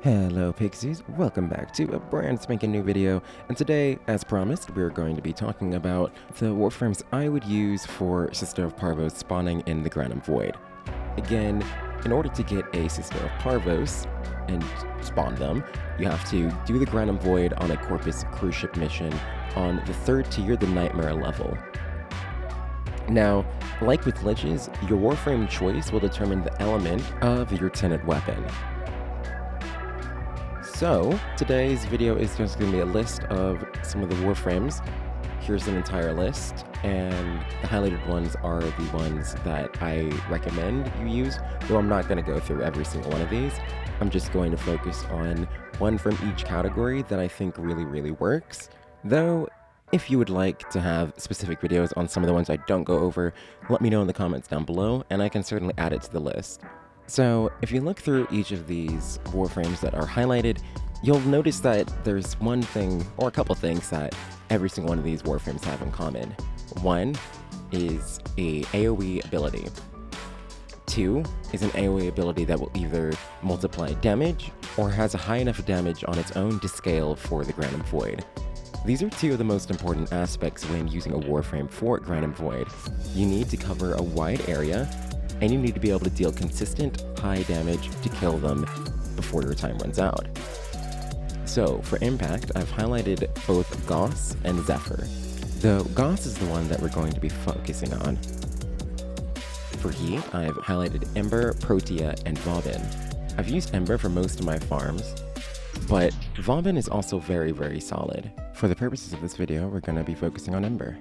Hello Pixies, welcome back to a brand spanking new video, and today, as promised, we're going to be talking about the Warframes I would use for Sister of Parvos spawning in the Granum Void. Again, in order to get a Sister of Parvos and spawn them, you have to do the Granum Void on a Corpus cruise ship mission on the 3rd tier, the Nightmare level. Now, like with liches, your Warframe choice will determine the element of your tenant weapon. So, today's video is just going to be a list of some of the Warframes. Here's an entire list, and the highlighted ones are the ones that I recommend you use, though I'm not going to go through every single one of these. I'm just going to focus on one from each category that I think really works. Though, if you would like to have specific videos on some of the ones I don't go over, let me know in the comments down below, and I can certainly add it to the list. So, if you look through each of these Warframes that are highlighted, you'll notice that there's one thing, or a couple things, that every single one of these Warframes have in common. One is a AoE ability. Two is an AoE ability that will either multiply damage, or has a high enough damage on its own to scale for the Granum Void. These are two of the most important aspects when using a Warframe for Granum Void. You need to cover a wide area, and you need to be able to deal consistent, high damage to kill them before your time runs out. So, for impact, I've highlighted both Gauss and Zephyr, though Gauss is the one that we're going to be focusing on. For heat, I've highlighted Ember, Protea, and Vauban. I've used Ember for most of my farms, but Vauban is also very solid. For the purposes of this video, we're going to be focusing on Ember.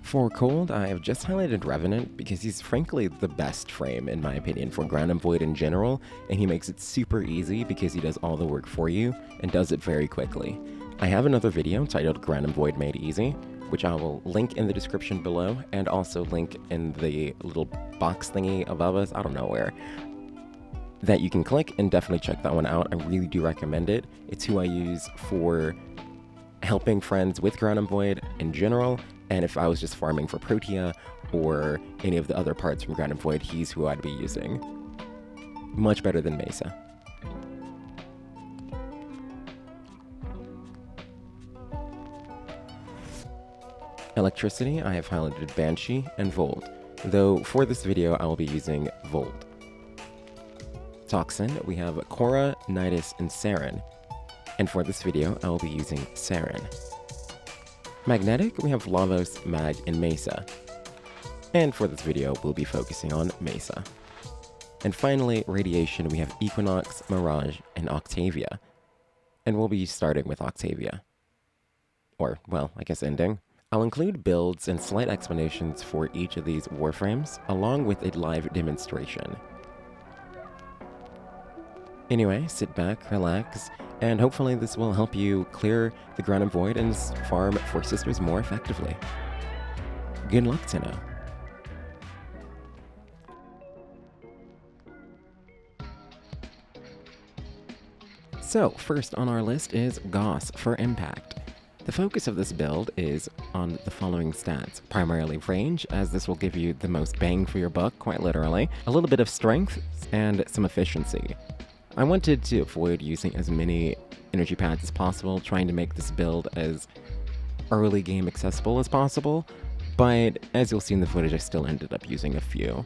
For cold, I have just highlighted Revenant because he's frankly the best frame in my opinion for Granum Void in general, and he makes it super easy because he does all the work for you and does it very quickly. I have another video titled Granum Void Made Easy, which I will link in the description below and also link in the little box thingy above us, I don't know where, that you can click, and definitely check that one out. I really do recommend it. It's who I use for helping friends with Granum Void in general, and if I was just farming for Protea or any of the other parts from Granum Void, he's who I'd be using. Much better than Mesa. Electricity, I have highlighted Banshee and Volt, though for this video I will be using Volt. Toxin, we have Korra, Nidus, and Saryn, and for this video I will be using Saryn. Magnetic, we have Lavos, Mag, and Mesa. And for this video, we'll be focusing on Mesa. And finally, Radiation, we have Equinox, Mirage, and Octavia. And we'll be starting with Octavia. Or, well, I guess ending. I'll include builds and slight explanations for each of these Warframes, along with a live demonstration. Anyway, sit back, relax, and hopefully this will help you clear the Granum Void and farm for Sisters more effectively. Good luck, Tenno. So, first on our list is Gauss for impact. The focus of this build is on the following stats, primarily range, as this will give you the most bang for your buck, quite literally, a little bit of strength, and some efficiency. I wanted to avoid using as many energy pads as possible, trying to make this build as early game accessible as possible, but as you'll see in the footage, I still ended up using a few.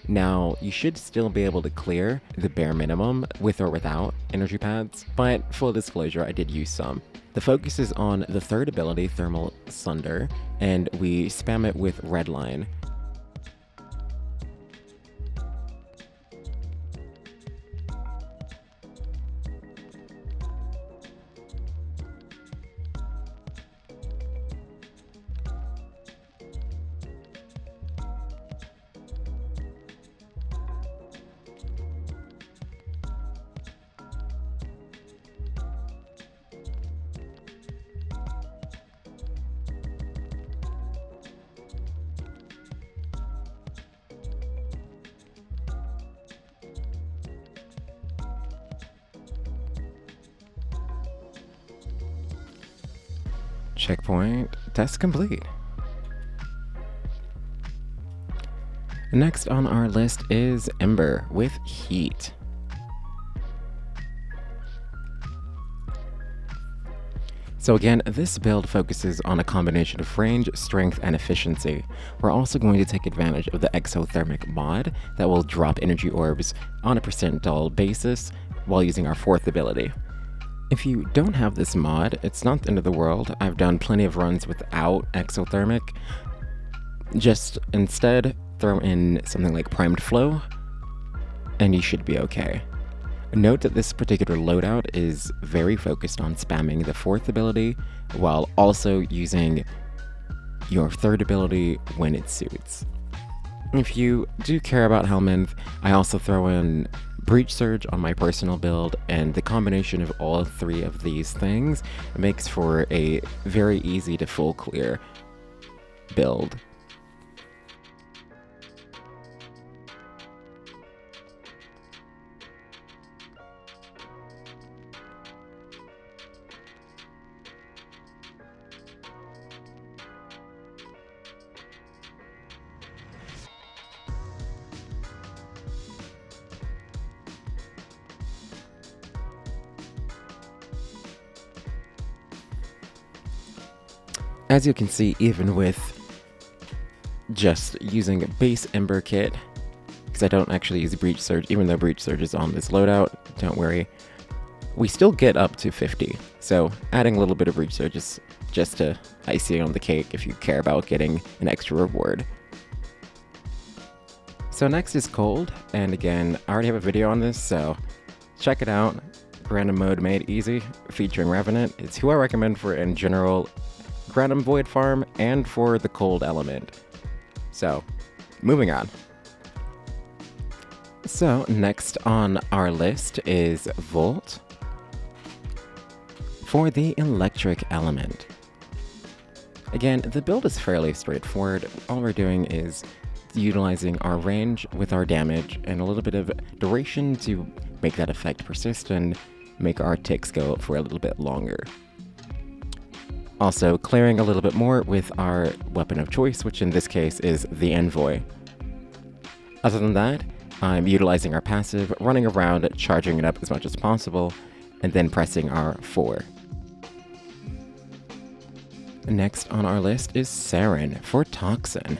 Now, you should still be able to clear the bare minimum with or without energy pads, but full disclosure, I did use some. The focus is on the third ability, Thermal Sunder, and we spam it with Redline. Checkpoint, test complete. Next on our list is Ember with Heat. So again, this build focuses on a combination of range, strength, and efficiency. We're also going to take advantage of the exothermic mod that will drop energy orbs on a percentile basis while using our 4th ability. If you don't have this mod, it's not the end of the world. I've done plenty of runs without exothermic. Just instead throw in something like primed flow, and you should be okay. Note that this particular loadout is very focused on spamming the 4th ability while also using your 3rd ability when it suits. If you do care about Helminth, I also throw in Breach Surge on my personal build, and the combination of all 3 of these things makes for a very easy to full clear build. As you can see, even with just using a base Ember kit, because I don't actually use Breach Surge, even though Breach Surge is on this loadout, don't worry, we still get up to 50. So adding a little bit of Breach Surge is just a icing on the cake if you care about getting an extra reward. So next is Cold, and again, I already have a video on this, so check it out. Random mode made easy, featuring Revenant. It's who I recommend for in general random void farm and for the cold element. So, moving on. So, next on our list is Volt for the electric element. Again, the build is fairly straightforward. All we're doing is utilizing our range with our damage and a little bit of duration to make that effect persist and make our ticks go for a little bit longer. Also, clearing a little bit more with our weapon of choice, which in this case is the Envoy. Other than that, I'm utilizing our passive, running around, charging it up as much as possible, and then pressing our 4. Next on our list is Saryn for Toxin.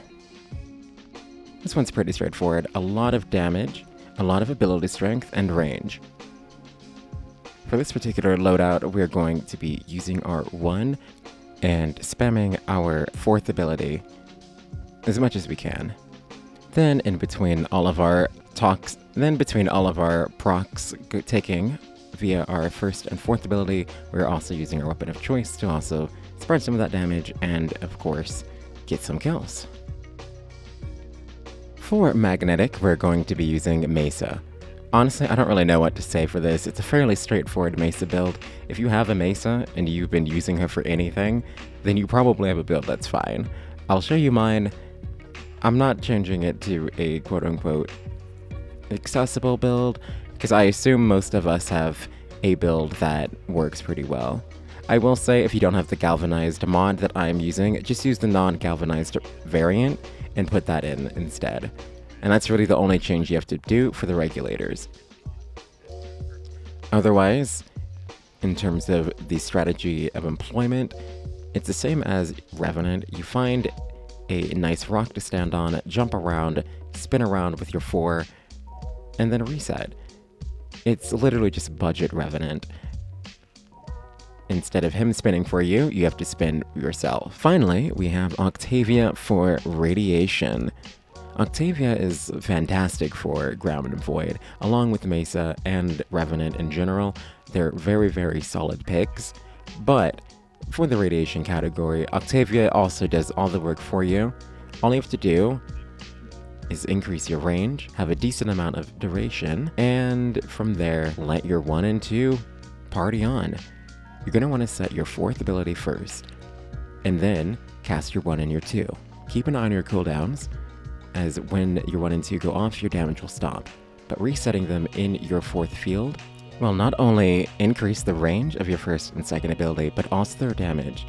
This one's pretty straightforward. A lot of damage, a lot of ability strength, and range. For this particular loadout, we're going to be using our 1 and spamming our 4th ability as much as we can. Then between all of our procs taking via our 1st and 4th ability, we're also using our weapon of choice to also spread some of that damage and, of course, get some kills. For magnetic, we're going to be using Mesa. Honestly, I don't really know what to say for this. It's a fairly straightforward Mesa build. If you have a Mesa and you've been using her for anything, then you probably have a build that's fine. I'll show you mine. I'm not changing it to a quote-unquote accessible build, because I assume most of us have a build that works pretty well. I will say, if you don't have the galvanized mod that I'm using, just use the non-galvanized variant and put that in instead. And that's really the only change you have to do for the regulators. Otherwise, in terms of the strategy of employment, it's the same as Revenant. You find a nice rock to stand on, jump around, spin around with your 4, and then reset. It's literally just budget Revenant. Instead of him spinning for you, you have to spin yourself. Finally, we have Octavia for Radiation. Octavia is fantastic for Ground and Void, along with Mesa and Revenant in general. They're very, very solid picks, but for the Radiation category, Octavia also does all the work for you. All you have to do is increase your range, have a decent amount of duration, and from there, let your 1 and 2 party on. You're going to want to set your 4th ability first, and then cast your 1 and your 2. Keep an eye on your cooldowns, as when your 1 and 2 go off, your damage will stop. But resetting them in your 4th field will not only increase the range of your 1st and 2nd ability, but also their damage.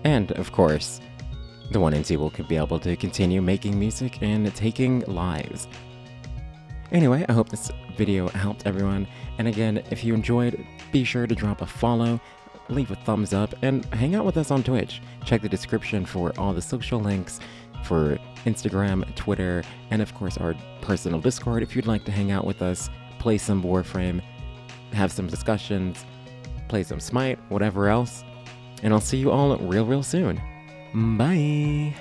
And, of course, the 1 and 2 will be able to continue making music and taking lives. Anyway, I hope this video helped everyone, and again, if you enjoyed, be sure to drop a follow, leave a thumbs up, and hang out with us on Twitch. Check the description for all the social links for Instagram, Twitter, and of course our personal Discord if you'd like to hang out with us, play some Warframe, have some discussions, play some Smite, whatever else. And I'll see you all real soon. Bye!